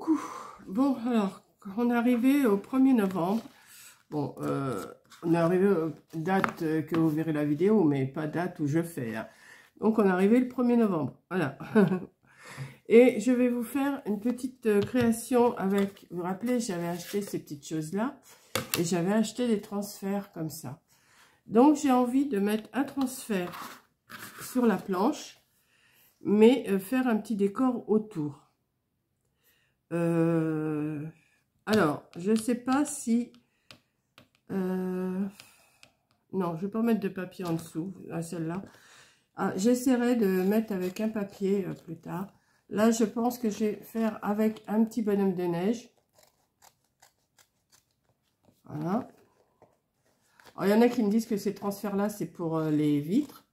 Coucou. Bon, alors, on est arrivé au 1er novembre. Bon, on est arrivé aux date que vous verrez la vidéo, mais pas date où je fais. Hein. Donc, on est arrivé le 1er novembre. Voilà. Et je vais vous faire une petite création avec... Vous vous rappelez, j'avais acheté ces petites choses-là. Et j'avais acheté des transferts comme ça. Donc, j'ai envie de mettre un transfert sur la planche, mais faire un petit décor autour. Alors, je ne sais pas si... non, je ne vais pas mettre de papier en dessous, à celle-là. Ah, j'essaierai de mettre avec un papier plus tard. Là, je pense que je vais faire avec un petit bonhomme de neige. Voilà. Alors, il y en a qui me disent que ces transferts-là, c'est pour les vitres.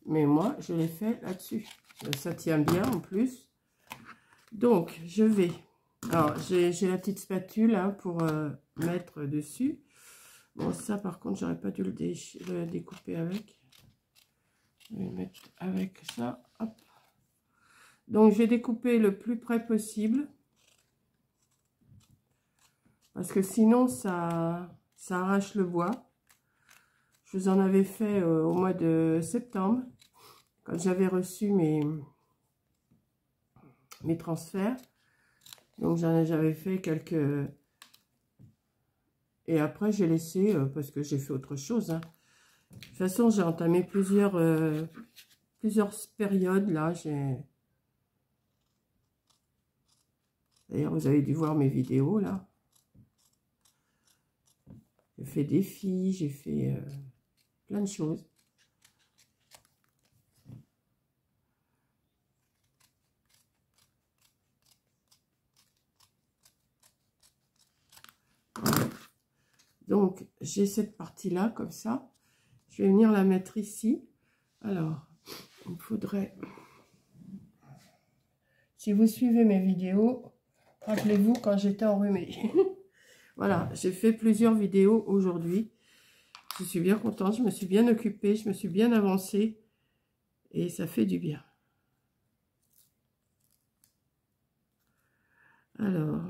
Mais moi, je les fais là-dessus. Ça tient bien en plus. Donc, je vais... Alors, j'ai la petite spatule hein, pour mettre dessus. Bon, ça, par contre, j'aurais pas dû le découper avec. Je vais mettre avec ça. Hop. Donc, je vais découper le plus près possible. Parce que sinon, ça arrache le bois. Je vous en avais fait au mois de septembre. Quand j'avais reçu mes transferts. Donc, j'avais fait quelques... Et après, j'ai laissé, parce que j'ai fait autre chose. Hein. De toute façon, j'ai entamé plusieurs périodes, là. D'ailleurs, vous avez dû voir mes vidéos, là. J'ai fait des filles, j'ai fait plein de choses. Donc, j'ai cette partie-là, comme ça. Je vais venir la mettre ici. Alors, il me faudrait... Si vous suivez mes vidéos, rappelez-vous quand j'étais enrhumée. Voilà, j'ai fait plusieurs vidéos aujourd'hui. Je suis bien contente, je me suis bien occupée, je me suis bien avancée. Et ça fait du bien. Alors,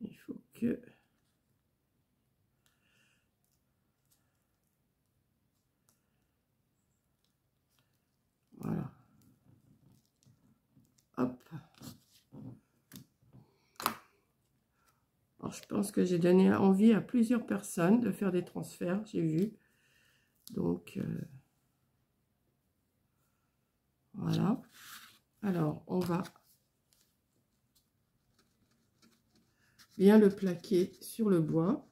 il faut que... Voilà. Hop. Alors, je pense que j'ai donné envie à plusieurs personnes de faire des transferts, j'ai vu. Donc, voilà. Alors, on va bien le plaquer sur le bois.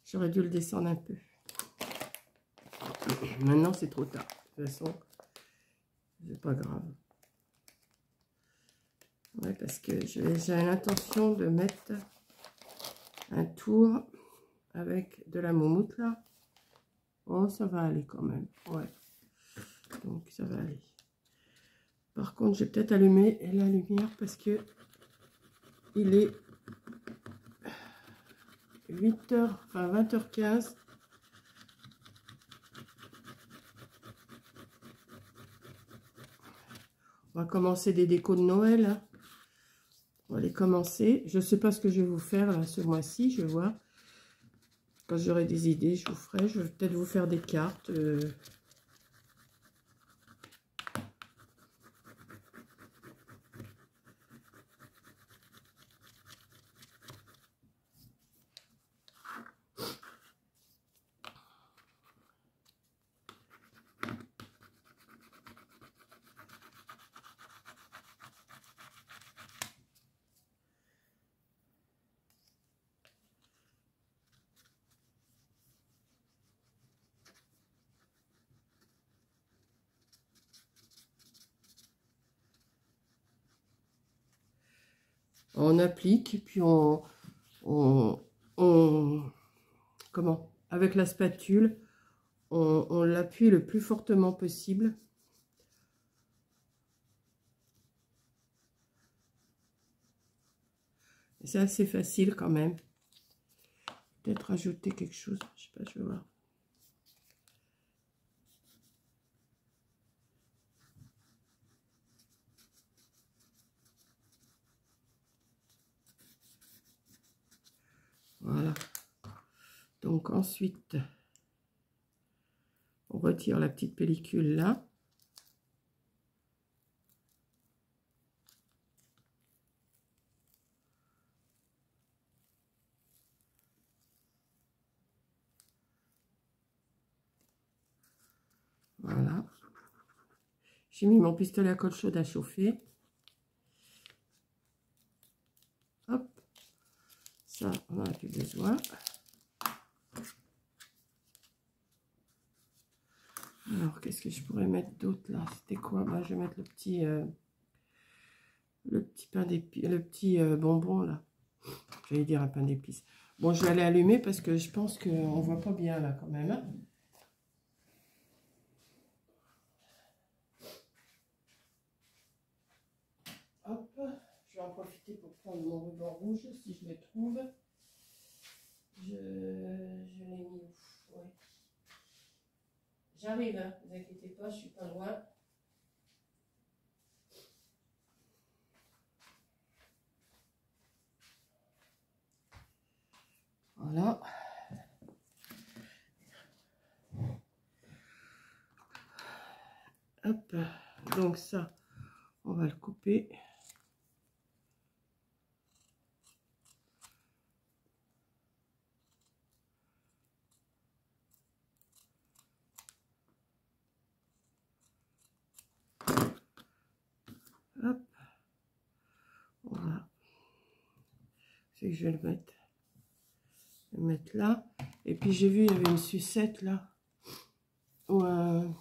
J'aurais dû le descendre un peu. Maintenant, c'est trop tard. De toute façon, c'est pas grave. Ouais, parce que j'ai l'intention de mettre un tour avec de la moumoute là. Oh, ça va aller quand même. Ouais. Donc, ça va aller. Par contre, je vais peut-être allumer la lumière parce que il est 8h, enfin 20h15. On va commencer des décos de Noël. Hein. On va les commencer. Je ne sais pas ce que je vais vous faire là ce mois-ci. Je vais voir. Quand j'aurai des idées, je vous ferai. Je vais peut-être vous faire des cartes. On applique et puis comment, avec la spatule, on l'appuie le plus fortement possible. C'est assez facile quand même. Peut-être rajouter quelque chose, je sais pas, je vais voir. Donc ensuite, on retire la petite pellicule là. Voilà. J'ai mis mon pistolet à colle chaude à chauffer. Hop. Ça, on n'en a plus besoin. Alors, qu'est-ce que je pourrais mettre d'autre là? C'était quoi? Bah, je vais mettre le petit pain d'épices, le petit bonbon là. J'allais dire un pain d'épices. Bon, je vais aller allumer parce que je pense qu'on voit pas bien là quand même. Hein. Hop, je vais en profiter pour prendre mon ruban rouge si je le trouve. Je l'ai mis où? Ouais. J'arrive, hein, ne vous inquiétez pas, je suis pas loin. Voilà. Hop, donc ça, on va le couper. Hop, voilà. C'est que je vais le mettre là. Et puis j'ai vu, il y avait une sucette là. Ou un...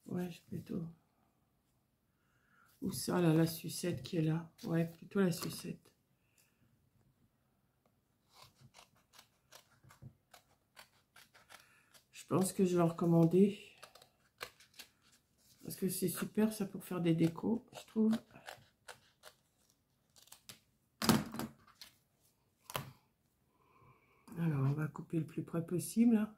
Ouais, plutôt. Ou ça là, la sucette qui est là. Ouais, plutôt la sucette. Je pense que je vais en recommander. Parce que c'est super ça pour faire des décos, je trouve. Alors, on va couper le plus près possible. Hein.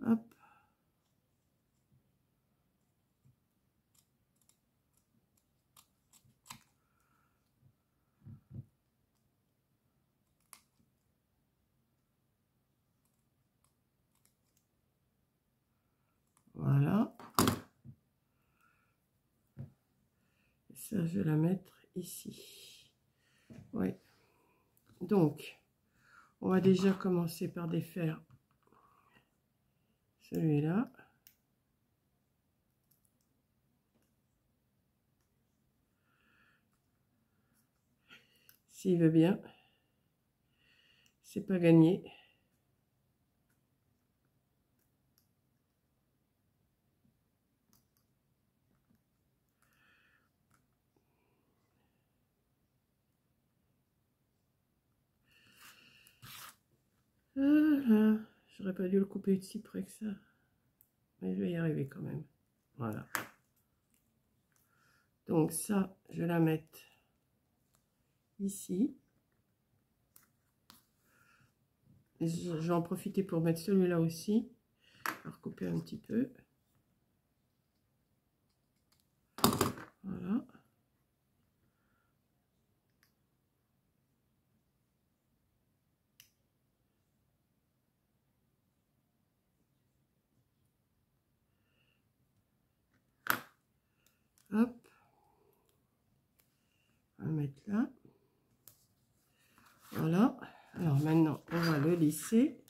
Hop. Voilà. Et ça, je vais la mettre ici. Ouais. Donc, on va déjà commencer par défaire celui-là. S'il veut bien. C'est pas gagné. J'aurais pas dû le couper de si près que ça. Mais je vais y arriver quand même. Voilà. Donc ça, je vais la mettre ici. Je vais en profiter pour mettre celui-là aussi. Je vais recouper un petit peu. Voilà. Hop. On va mettre là. Voilà. Alors maintenant, on va le lisser.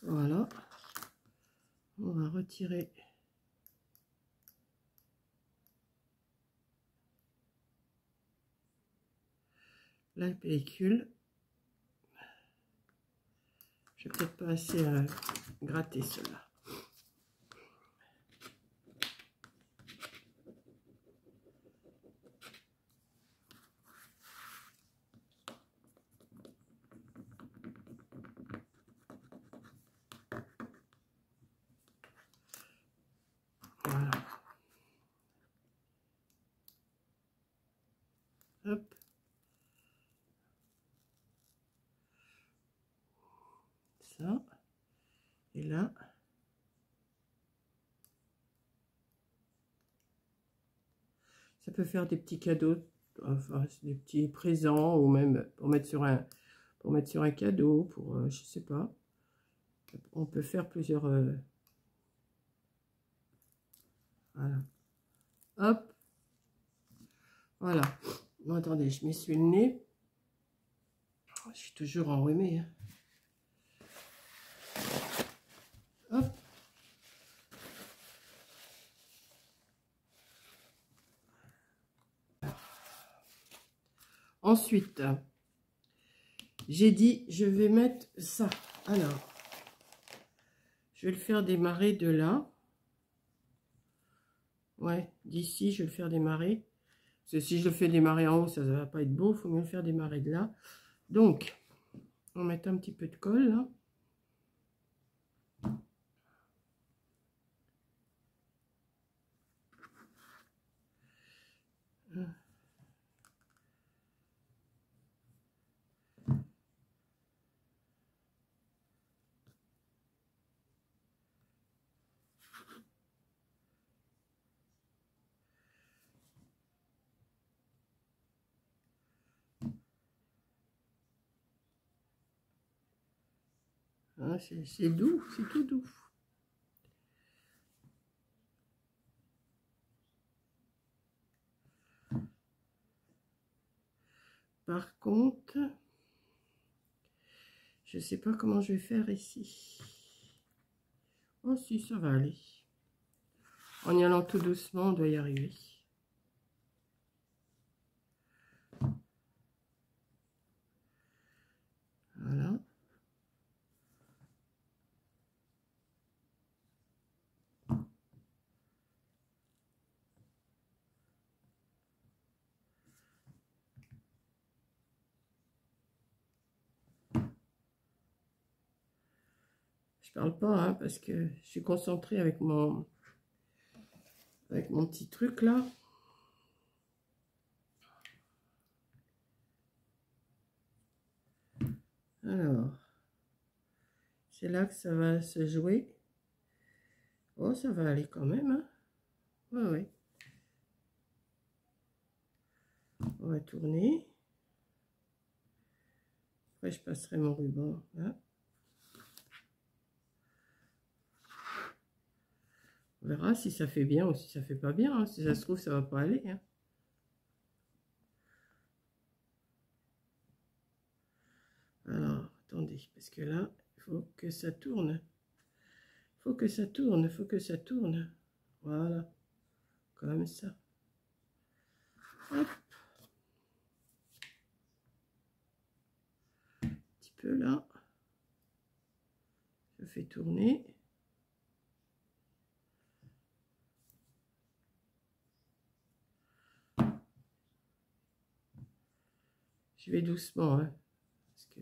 Voilà. On va retirer la pellicule. Je vais peut-être pas assez gratter cela. Ça peut faire des petits cadeaux, enfin des petits présents, ou même pour mettre sur un cadeau, pour je sais pas. On peut faire plusieurs. Voilà. Hop. Voilà. Bon, attendez, je m'essuie le nez. Je suis toujours enrhumée. Hein. Hop. Ensuite, j'ai dit, je vais mettre ça. Alors, je vais le faire démarrer de là. Ouais, d'ici, je vais le faire démarrer. Parce que si je le fais démarrer en haut, ça ne va pas être beau. Il faut mieux le faire démarrer de là. Donc, on va mettre un petit peu de colle, là. Hein, c'est doux, c'est tout doux. Par contre, je ne sais pas comment je vais faire ici. Oh si, ça va aller. En y allant tout doucement, on doit y arriver. Voilà. Je parle pas, hein, parce que je suis concentrée avec mon petit truc là. Alors, c'est là que ça va se jouer. Oh, ça va aller quand même. Hein. Ouais, ouais. On va tourner. Après, je passerai mon ruban là. On verra si ça fait bien ou si ça fait pas bien. Hein. Si ça se trouve, ça va pas aller. Hein. Alors, attendez, parce que là, il faut que ça tourne. Il faut que ça tourne, il faut que ça tourne. Voilà, comme ça. Hop. Un petit peu là. Je fais tourner. Je vais doucement, hein, parce que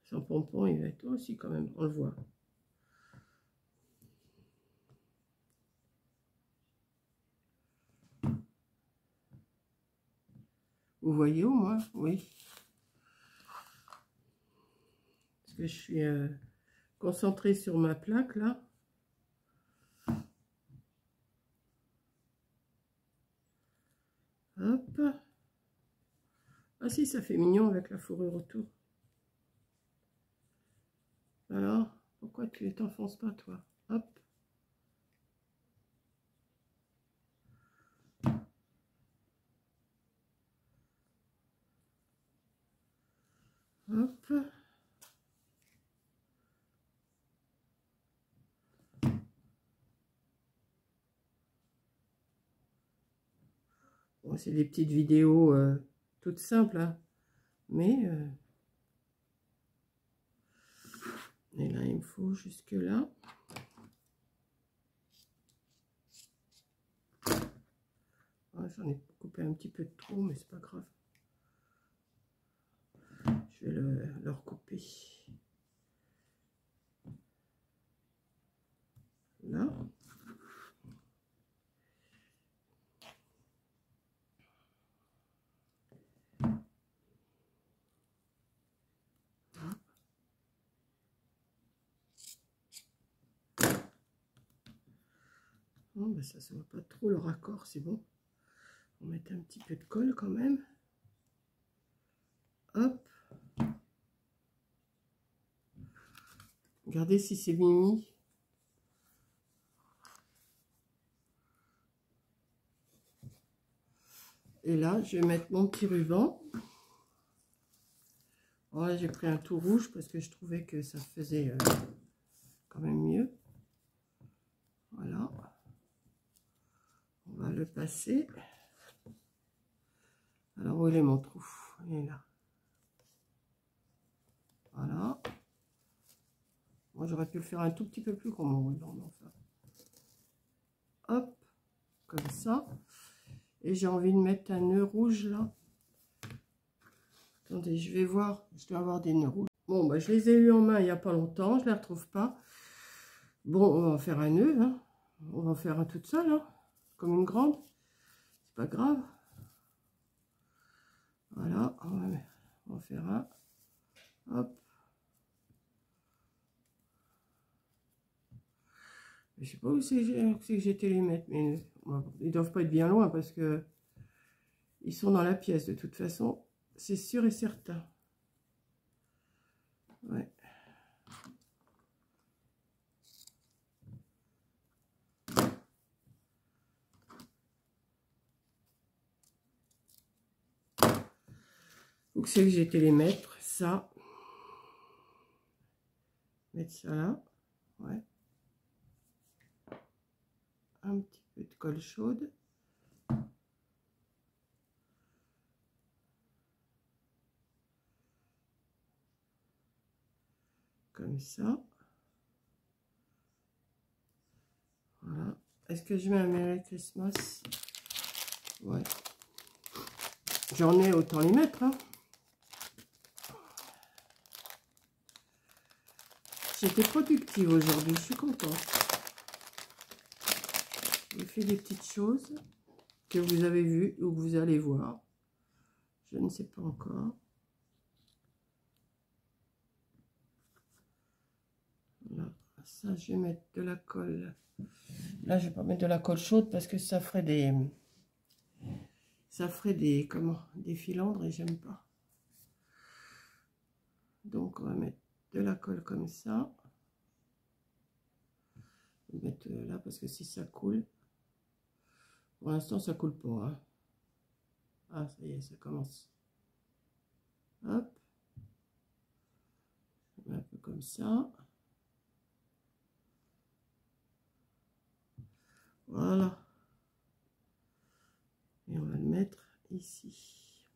sans pompon, il va être aussi quand même, on le voit. Vous voyez au moins, oui. Parce que je suis concentrée sur ma plaque là. Hop. Ah si, ça fait mignon avec la fourrure autour. Alors, pourquoi tu t'enfonces pas toi? Hop. Hop. Bon, c'est des petites vidéos toutes simples, hein. Mais et là, il me faut jusque là. Ah, j'en ai coupé un petit peu de trop, mais c'est pas grave. Je vais le recouper. Là. Oh, ben ça se voit pas trop le raccord, c'est bon. On va mettre un petit peu de colle quand même. Hop. Regardez si c'est mimi. Et là, je vais mettre mon petit ruban. Voilà, j'ai pris un tout rouge parce que je trouvais que ça faisait quand même mieux. Voilà. On va le passer. Alors, où il est mon trou? Il est là. Voilà. Moi, j'aurais pu le faire un tout petit peu plus grand, mon ruban. Enfin. Hop. Comme ça. Et j'ai envie de mettre un nœud rouge là. Attendez, je vais voir. Je dois avoir des nœuds rouges. Bon, bah, je les ai eu en main il n'y a pas longtemps. Je ne les retrouve pas. Bon, on va faire un nœud. Hein. On va en faire un toute seule. Hein. Comme une grande. C'est pas grave. Voilà. On va faire un. Hop. Je sais pas où c'est que j'ai été les mettre. Mais ils doivent pas être bien loin parce que ils sont dans la pièce de toute façon. C'est sûr et certain. Ouais. Où c'est que j'ai été les mettre? Ça. Mettre ça là. Ouais. Un petit peu de colle chaude. Comme ça. Voilà. Est-ce que je mets un Merry Christmas? Ouais. J'en ai, autant les mettre. Hein. J'étais productive aujourd'hui, je suis contente. J'ai fait des petites choses que vous avez vues ou que vous allez voir. Je ne sais pas encore. Voilà. Ça, je vais mettre de la colle. Là, je ne vais pas mettre de la colle chaude parce que ça ferait des... comment, des filandres et j'aime pas. Donc, on va mettre de la colle comme ça. On va mettre là parce que si ça coule... Pour l'instant, ça coule pas. Hein. Ah, ça y est, ça commence. Hop. Un peu comme ça. Voilà. Et on va le mettre ici.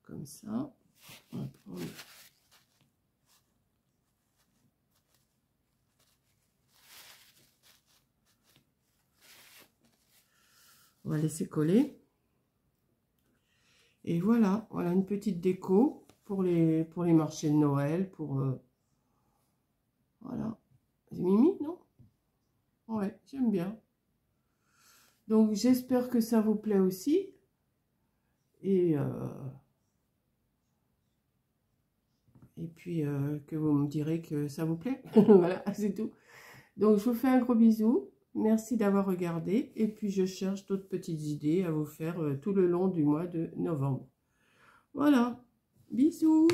Comme ça. On va prendre... On va laisser coller. Et voilà, voilà une petite déco pour les marchés de Noël, pour... voilà. C'est mimi, non? Ouais, j'aime bien. Donc, j'espère que ça vous plaît aussi. Et puis, que vous me direz que ça vous plaît. Voilà, c'est tout. Donc, je vous fais un gros bisou. Merci d'avoir regardé. Et puis, je cherche d'autres petites idées à vous faire tout le long du mois de novembre. Voilà. Bisous.